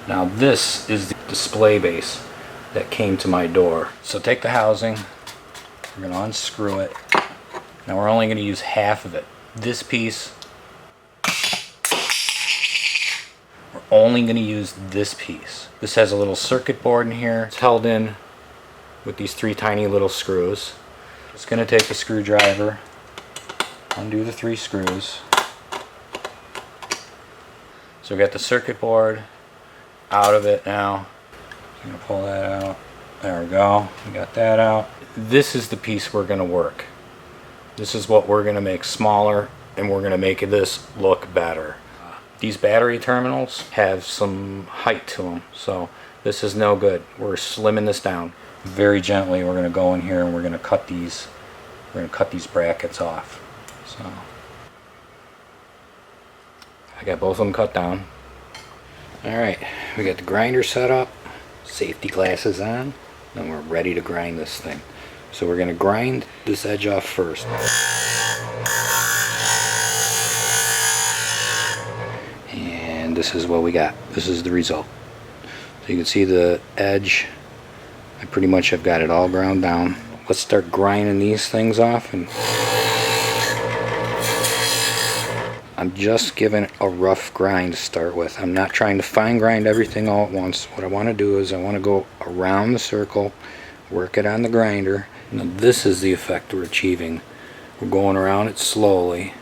Now this is the display base that came to my door. So take the housing, we're going to unscrew it. Now we're only going to use half of it. This piece, we're only going to use this piece. This has a little circuit board in here. It's held in with these 3 tiny little screws. It's going to take a screwdriver, undo the 3 screws. So we got the circuit board out of it now. I'm going to pull that out. There we go. We got that out. This is the piece we're going to work. This is what we're going to make smaller, and we're going to make this look better. These battery terminals have some height to them, so this is no good. We're slimming this down. Very gently we're going to go in here and we're going to cut these brackets off. So I got both of them cut down. Alright, we got the grinder set up, safety glasses on, and we're ready to grind this thing. So we're going to grind this edge off first. And this is what we got. This is the result. So you can see the edge. I pretty much have got it all ground down. Let's start grinding these things off. And I'm just giving a rough grind to start with. I'm not trying to fine grind everything all at once. What I want to do is I want to go around the circle, work it on the grinder. Now this is the effect we're achieving. We're going around it slowly,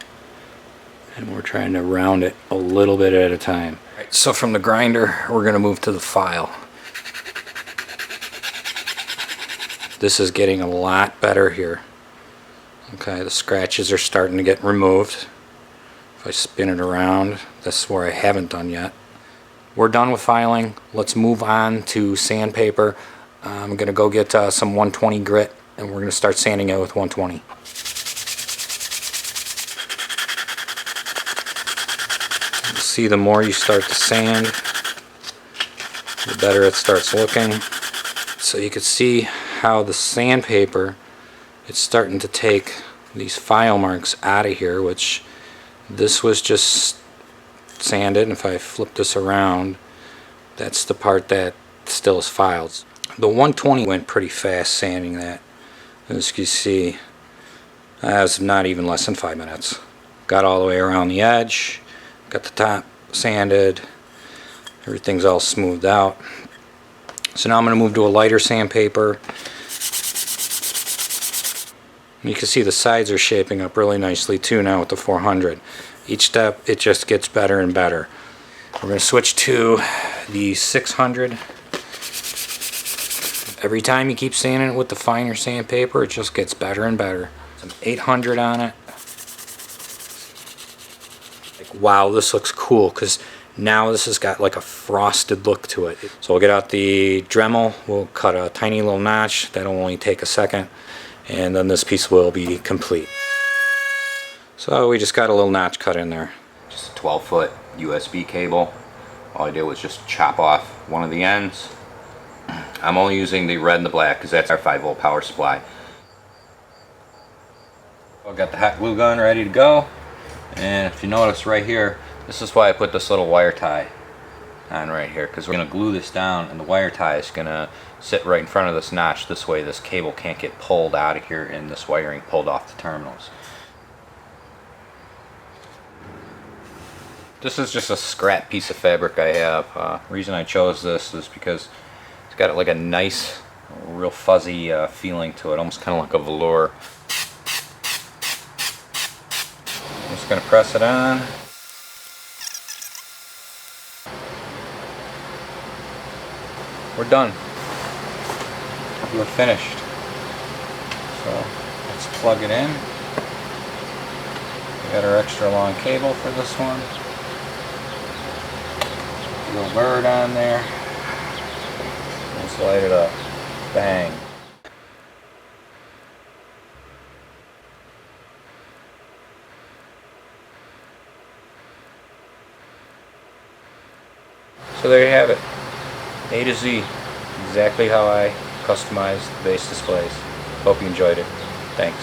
and we're trying to round it a little bit at a time. Right, so from the grinder, we're going to move to the file. This is getting a lot better here. Okay, the scratches are starting to get removed. If I spin it around, that's where I haven't done yet. We're done with filing. Let's move on to sandpaper. I'm going to go get some 120 grit, and we're going to start sanding it with 120. See, the more you start to sand, the better it starts looking. So you can see how the sandpaper, it's starting to take these file marks out of here, which this was just sanded, and if I flip this around, that's the part that still is filed. The 120 went pretty fast sanding that. As you can see, that was not even less than 5 minutes. Got all the way around the edge, got the top sanded, everything's all smoothed out. So now I'm going to move to a lighter sandpaper. You can see the sides are shaping up really nicely too now with the 400. Each step it just gets better and better. We're going to switch to the 600. Every time you keep sanding it with the finer sandpaper, it just gets better and better. Some 800 on it. Like, wow, this looks cool, because now this has got like a frosted look to it. So we'll get out the Dremel, we'll cut a tiny little notch. That'll only take a second, and then this piece will be complete. So we just got a little notch cut in there. Just a 12-foot USB cable. All I did was just chop off one of the ends. I'm only using the red and the black because that's our 5-volt power supply. I've got the hot glue gun ready to go, and if you notice right here, this is why I put this little wire tie on right here, because we're going to glue this down, and the wire tie is going to sit right in front of this notch. This way this cable can't get pulled out of here and this wiring pulled off the terminals. This is just a scrap piece of fabric I have. Reason I chose this is because it's got like a nice, real fuzzy feeling to it, almost kind of like a velour. I'm just going to press it on. We're done. We're finished. So let's plug it in. We got our extra long cable for this one. Little bird on there. Let's light it up. Bang. So there you have it. A to Z. Exactly how I customized the base displays. Hope you enjoyed it. Thanks.